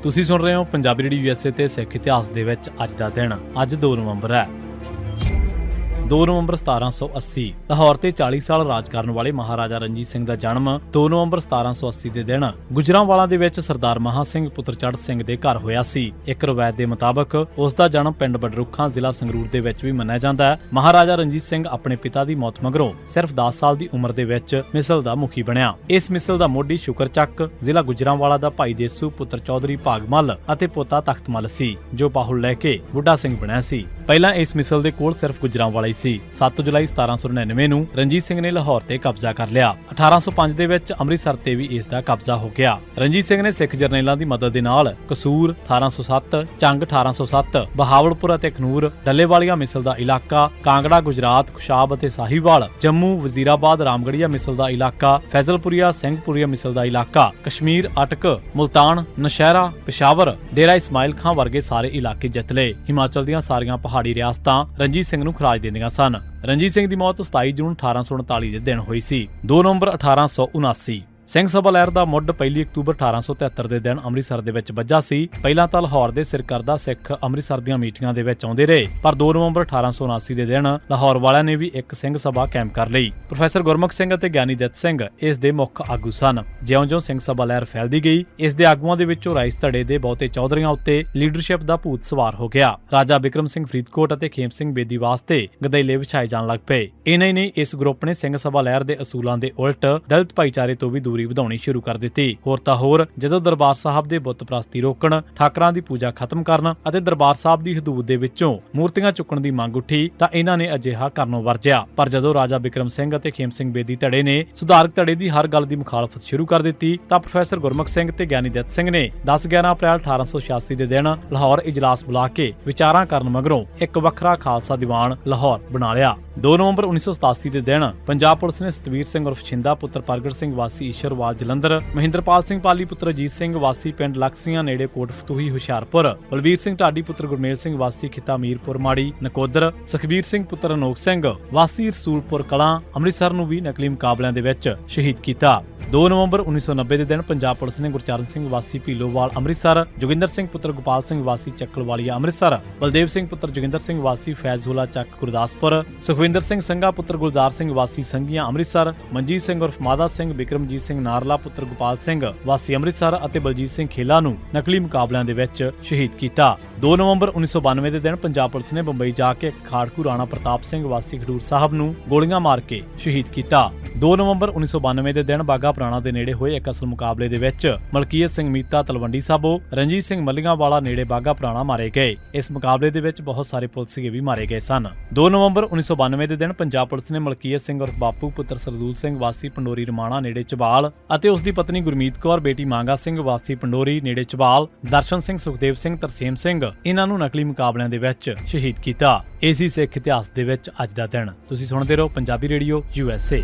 ਤੁਸੀਂ ਸੁਣ ਰਹੇ ਹੋ ਪੰਜਾਬੀ ਰੇਡੀਓ ਯੂਐਸਏ ਤੇ ਸਿੱਖ ਇਤਿਹਾਸ ਦੇ ਵਿੱਚ ਅੱਜ ਦਾ ਦਿਨ। ਅੱਜ 2 ਨਵੰਬਰ ਹੈ। 2 ਨਵੰਬਰ 1780 ਲਾਹੌਰ ਤੇ 40 ਸਾਲ ਰਾਜ ਕਰਨ ਵਾਲੇ ਮਹਾਰਾਜਾ ਰਣਜੀਤ ਸਿੰਘ ਦਾ ਜਨਮ 2 ਨਵੰਬਰ 1780 ਦੇ ਦਿਨ ਗੁਜਰਾਂਵਾਲਾ ਦੇ ਵਿੱਚ ਸਰਦਾਰ ਮਹਾਂ ਸਿੰਘ ਪੁੱਤਰ ਚੜ੍ਹ ਸਿੰਘ ਦੇ ਘਰ ਹੋਇਆ ਸੀ। ਇੱਕ ਰਵਾਇਤ ਦੇ ਮੁਤਾਬਕ ਉਸ ਦਾ ਜਨਮ ਪਿੰਡ ਬਡਰੁੱਖਾਂ ਜ਼ਿਲ੍ਹਾ ਸੰਗਰੂਰ ਦੇ ਵਿੱਚ ਵੀ ਮੰਨਿਆ ਜਾਂਦਾ ਹੈ। ਮਹਾਰਾਜਾ ਰਣਜੀਤ ਸਿੰਘ ਆਪਣੇ ਪਿਤਾ ਦੀ ਮੌਤ ਮਗਰੋਂ ਸਿਰਫ 10 ਸਾਲ ਦੀ ਉਮਰ ਦੇ ਵਿੱਚ ਮਿਸਲ ਦਾ ਮੁਖੀ ਬਣਿਆ। ਇਸ ਮਿਸਲ ਦਾ ਮੋਢੀ ਸ਼ੁਕਰ ਚੱਕ ਜ਼ਿਲ੍ਹਾ ਗੁਜਰਾਂਵਾਲਾ ਦਾ ਭਾਈ ਦੇਸੂ ਪੁੱਤਰ ਚੌਧਰੀ ਭਾਗਮਲ ਅਤੇ ਪੋਤਾ ਤਖਤਮਲ ਸੀ, ਜੋ ਬਾਹੁਲ ਲੈ ਕੇ ਬੁੱਢਾ ਸਿੰਘ ਬਣਿਆ ਸੀ। ਪਹਿਲਾਂ ਇਸ ਮਿਸਲ ਦੇ ਕੋਲ ਸਿਰਫ ਗੁਜਰਾਂਵਾਲਾ ਹੀ ਸੀ। 7 ਜੁਲਾਈ 1799 ਨੂੰ ਰਣਜੀਤ ਸਿੰਘ ਨੇ ਲਾਹੌਰ ਤੇ ਕਬਜ਼ਾ ਕਰ ਲਿਆ। 1805 ਦੇ ਵਿੱਚ ਅੰਮ੍ਰਿਤਸਰ ਤੇ ਵੀ ਇਸ ਦਾ ਕਬਜ਼ਾ ਹੋ ਗਿਆ। ਰਣਜੀਤ ਸਿੰਘ ਨੇ ਸਿੱਖ ਜਰਨੈਲਾਂ ਦੀ ਮਦਦ ਦੇ ਨਾਲ ਕਸੂਰ 1807, ਚੰਗ 1807, ਬਹਾਵਲਪੁਰ ਅਤੇ ਖਨੂਰ, ਡੱਲੇਵਾਲੀਆ ਮਿਸਲ ਦਾ ਇਲਾਕਾ, ਕਾਂਗੜਾ ਗੁਜਰਾਤ, ਖੁਸ਼ਾਬ ਅਤੇ ਸਾਹੀਵਾਲ, ਜੰਮੂ, ਵਜ਼ੀਰਾਬਾਦ, ਰਾਮਗੜੀਆ ਮਿਸਲ ਦਾ ਇਲਾਕਾ, ਫੈਜ਼ਲਪੁਰੀਆ, ਸਿੰਘਪੁਰੀਆ ਮਿਸਲ ਦਾ ਇਲਾਕਾ, ਕਸ਼ਮੀਰ, ਅਟਕ, ਮੁਲਤਾਨ, ਨਸ਼ਹਿਰਾ, ਪਿਸ਼ਾਵਰ, ਡੇਰਾ ਇਸਮਾਇਲ ਖਾਂ ਵਰਗੇ ਸਾਰੇ ਇਲਾਕੇ ਜਿੱਤ ਲਏ। ਹਿਮਾਚਲ ਦੀਆਂ ਸਾਰੀਆਂ ਪਹਾੜੀ ਰਿਆਸਤਾਂ ਰਣਜੀਤ ਸਿੰਘ ਨੂੰ ਖਰਾਜ ਦਿੰਦੀਆਂ ਸਨ। ਰਣਜੀਤ ਸਿੰਘ ਦੀ ਮੌਤ 27 ਜੂਨ 1839 ਦੇ ਦਿਨ ਹੋਈ ਸੀ। 2 ਨਵੰਬਰ 1879 ਸਿੰਘ ਸਭਾ ਲਹਿਰ ਦਾ ਮੁੱਢ 1 ਅਕਤੂਬਰ 1873 ਦੇ ਦਿਨ ਅੰਮ੍ਰਿਤਸਰ ਦੇ ਵਿੱਚ ਵੱਜਾ ਸੀ। ਪਹਿਲਾਂ ਤਾਂ ਲਾਹੌਰ ਦੇ ਸਿਰਕਰਦਾ ਸਿੱਖ ਅੰਮ੍ਰਿਤਸਰ ਦੀਆਂ ਮੀਟਿੰਗਾਂ ਦੇ ਵਿੱਚ ਆਉਂਦੇ ਰਹੇ, ਪਰ 2 ਨਵੰਬਰ 1879 ਦੇ ਦਿਨ ਲਾਹੌਰ ਵਾਲਿਆਂ ਨੇ ਵੀ ਇੱਕ ਸਿੰਘ ਸਭਾ ਕਾਇਮ ਕਰ ਲਈ। ਪ੍ਰੋਫੈਸਰ ਗੁਰਮੁਖ ਸਿੰਘ ਅਤੇ ਗਿਆਨੀ ਦਿੱਤ ਸਿੰਘ ਇਸ ਦੇ ਮੁੱਖ ਆਗੂ ਸਨ। ਜਿਉਂ-ਜਿਉਂ ਸਿੰਘ ਸਭਾ ਲਹਿਰ ਫੈਲਦੀ ਗਈ, ਇਸ ਦੇ ਆਗੂਆਂ ਦੇ ਵਿੱਚੋਂ ਰਾਈਸ ਧੜੇ ਦੇ ਬਹੁਤੇ ਚੌਧਰੀਆਂ ਉੱਤੇ ਲੀਡਰਸ਼ਿਪ ਦਾ ਭੂਤ ਸਵਾਰ ਹੋ ਗਿਆ। ਰਾਜਾ ਬਿਕਰਮ ਸਿੰਘ ਫਰੀਦਕੋਟ ਅਤੇ ਖੇਮ ਸਿੰਘ ਬੇਦੀ ਵਾਸਤੇ ਗਦੈਲੇ ਵਿਛਾਏ ਜਾਣ ਲੱਗ ਪਏ। ਇਹਨਾਂ ਹੀ ਨਹੀਂ, ਇਸ ਗਰੁੱਪ ਨੇ ਸਿੰਘ ਸਭਾ ਲਹਿਰ ਦੇ ਅਸੂਲਾਂ ਦੇ ਉਲਟ ਦਲਿਤ ਭਾਈਚਾਰੇ ਤੋਂ ਵੀ ਦੂਰੀ ਵਧਾਉਣੀ ਸ਼ੁਰੂ ਕਰ ਦਿੱਤੀ। ਹੋਰ ਤਾਂ ਹੋਰ, ਜਦੋਂ ਦਰਬਾਰ ਸਾਹਿਬ ਦੇ ਬੁੱਤ ਪ੍ਰਸਤੀ ਰੋਕਣ, ਠਾਕਰਾਂ ਦੀ ਪੂਜਾ ਖਤਮ ਕਰਨ ਅਤੇ ਦਰਬਾਰ ਸਾਹਿਬ ਦੀ ਹਦੂਦ ਦੇ ਵਿੱਚੋਂ ਮੂਰਤੀਆਂ ਚੁੱਕਣ ਦੀ ਮੰਗ ਉੱਠੀ ਤਾਂ ਇਹਨਾਂ ਨੇ ਅਜਿਹਾ ਕਰਨੋਂ ਵਰਜਿਆ। ਪਰ ਜਦੋਂ ਰਾਜਾ ਬਿਕਰਮ ਸਿੰਘ ਅਤੇ ਖੇਮ ਸਿੰਘ ਬੇਦੀ ਧੜੇ ਨੇ ਸੁਧਾਰਕ ਧੜੇ ਦੀ ਹਰ ਗੱਲ ਦੀ ਮੁਖਾਲਫਤ ਸ਼ੁਰੂ ਕਰ ਦਿੱਤੀ ਤਾਂ ਪ੍ਰੋਫੈਸਰ ਗੁਰਮੁਖ ਸਿੰਘ ਤੇ ਗਿਆਨੀ ਦਿੱਤ ਸਿੰਘ ਨੇ 10-11 ਅਪ੍ਰੈਲ 1886 ਦੇ ਦਿਨ ਲਾਹੌਰ ਇਜਲਾਸ ਬੁਲਾ ਕੇ ਵਿਚਾਰਾਂ ਕਰਨ ਮਗਰੋਂ ਇੱਕ ਵੱਖਰਾ ਖਾਲਸਾ ਦੀਵਾਨ ਲਾਹੌਰ ਬਣਾ ਲਿਆ। 2 ਨਵੰਬਰ 1987 ਦੇ ਦਿਨ ਪੰਜਾਬ ਪੁਲਿਸ ਨੇ ਸਤਵੀਰ ਸਿੰਘ ਉਰਫ ਛਿੰਦਾ ਪੁੱਤਰ ਪ੍ਰਗਟ ਸਿੰਘ ਵਾਸੀ ਈਸ਼ਰਵਾਲ ਜਲੰਧਰ, ਮਹਿੰਦਰਪਾਲ ਸਿੰਘ ਪਾਲੀ ਪੁੱਤਰ ਅਜੀਤ ਸਿੰਘ ਵਾਸੀ ਪਿੰਡ ਲਕਸੀਆਂ ਨੇੜੇ ਕੋਟ ਫਤੂਹੀ ਹੁਸ਼ਿਆਰਪੁਰ, ਬਲਬੀਰ ਸਿੰਘ ਢਾਡੀ ਪੁੱਤਰ ਗੁਰਮੇਲ ਸਿੰਘ ਵਾਸੀ ਖਿਤਾ ਮੀਰਪੁਰ ਮਾੜੀ ਨਕੋਦਰ, ਸੁਖਬੀਰ ਸਿੰਘ ਪੁੱਤਰ ਅਨੋਖ ਸਿੰਘ ਵਾਸੀ ਰਸੂਲਪੁਰ ਕਲਾਂ ਅੰਮ੍ਰਿਤਸਰ ਨੂੰ ਵੀ ਨਕਲੀ ਮੁਕਾਬਲਿਆਂ ਦੇ ਵਿੱਚ ਸ਼ਹੀਦ ਕੀਤਾ। 2 ਨਵੰਬਰ 1990 ਦੇ ਦਿਨ ਪੰਜਾਬ ਪੁਲਿਸ ਨੇ ਗੁਰਚਰਨ ਸਿੰਘ ਵਾਸੀ ਭੀਲੋਵਾਲ ਅੰਮ੍ਰਿਤਸਰ, ਜੋਗਿੰਦਰ ਸਿੰਘ ਪੁੱਤਰ ਗੋਪਾਲ ਸਿੰਘ ਵਾਸੀ ਚੱਕਲਵਾਲੀਆ ਅੰਮ੍ਰਿਤਸਰ, ਬਲਦੇਵ ਸਿੰਘ ਪੁੱਤਰ ਜੋਗਿੰਦਰ ਸਿੰਘ ਵਾਸੀ ਫੈਜ਼ਹੁੱਲਾ ਚੱਕ ਗੁਰਦਾਸਪੁਰ, ਸੁਖਵਿੰਦਰ ਸਿੰਘ ਸੰਘਾ ਪੁੱਤਰ ਗੁਲਜ਼ਾਰ ਸਿੰਘ ਵਾਸੀ ਸੰਘੀਆਂ ਅੰਮ੍ਰਿਤਸਰ, ਮਨਜੀਤ ਸਿੰਘ ਉਰਫ ਮਾਦਾ ਸਿੰਘ, ਬਿਕਰਮਜੀਤ ਸਿੰਘ ਨਾਰਲਾ ਪੁੱਤਰ ਗੋਪਾਲ ਸਿੰਘ ਵਾਸੀ ਅੰਮ੍ਰਿਤਸਰ ਅਤੇ ਬਲਜੀਤ ਸਿੰਘ ਖੇਲਾ ਨੂੰ ਨਕਲੀ ਮੁਕਾਬਲਿਆਂ ਦੇ ਵਿੱਚ ਸ਼ਹੀਦ ਕੀਤਾ। 2 ਨਵੰਬਰ 1992 ਦੇ ਦਿਨ ਪੰਜਾਬ ਪੁਲਿਸ ਨੇ ਬੰਬਈ ਜਾ ਕੇ ਖਾੜਕੂ ਰਾਣਾ ਪ੍ਰਤਾਪ ਸਿੰਘ ਵਾਸੀ ਖਡੂਰ ਸਾਹਿਬ ਨੂੰ ਗੋਲੀਆਂ ਮਾਰ ਕੇ ਸ਼ਹੀਦ ਕੀਤਾ। 2 ਨਵੰਬਰ 1992 ਦੇ ਦਿਨ ਬਾਗਾ ਪੁਰਾਣਾ ਦੇ ਨੇੜੇ ਹੋਏ ਇੱਕ ਅਸਲ ਮੁਕਾਬਲੇ ਦੇ ਵਿੱਚ ਮਲਕੀਅਤ ਸਿੰਘ ਮੀਤਾ ਤਲਵੰਡੀ ਸਾਬੋ, ਰਣਜੀਤ ਸਿੰਘ ਮੱਲੀਆਂਵਾਲਾ ਨੇੜੇ ਬਾਗਾ ਪੁਰਾਣਾ ਮਾਰੇ ਗਏ। ਇਸ ਮੁਕਾਬਲੇ ਦੇ ਵਿੱਚ ਬਹੁਤ ਸਾਰੇ ਪੁਲਿਸਗੇ ਵੀ ਮਾਰੇ ਗਏ ਸਨ। 2 ਨਵੰਬਰ 1992 ਦੇ ਦਿਨ ਪੰਜਾਬ ਪੁਲਿਸ ਨੇ ਮਲਕੀਅਤ ਸਿੰਘ ਉਰਫ ਬਾਪੂ ਪੁੱਤਰ ਸਰਦੂਲ ਸਿੰਘ ਵਾਸੀ ਪੰਡੋਰੀ ਰਮਾਣਾ ਨੇੜੇ ਚਬਾਲ ਅਤੇ ਉਸ ਦੀ ਪਤਨੀ ਗੁਰਮੀਤ ਕੌਰ ਬੇਟੀ ਮੰਗਾ ਸਿੰਘ ਵਾਸੀ ਪੰਡੋਰੀ ਨੇੜੇ ਚਬਾਲ, ਦਰਸ਼ਨ ਸਿੰਘ, ਸੁਖਦੇਵ ਸਿੰਘ, ਤਰਸੇਮ ਸਿੰਘ ਇਹਨਾਂ ਨੂੰ ਨਕਲੀ ਮੁਕਾਬਲਿਆਂ ਦੇ ਵਿੱਚ ਸ਼ਹੀਦ ਕੀਤਾ। ਇਸੇ ਸਿੱਖ ਇਤਿਹਾਸ ਦੇ ਵਿੱਚ ਅੱਜ ਦਾ ਦਿਨ। ਤੁਸੀਂ ਸੁਣਦੇ ਰਹੋ ਪੰਜਾਬੀ ਰੇਡੀਓ USA।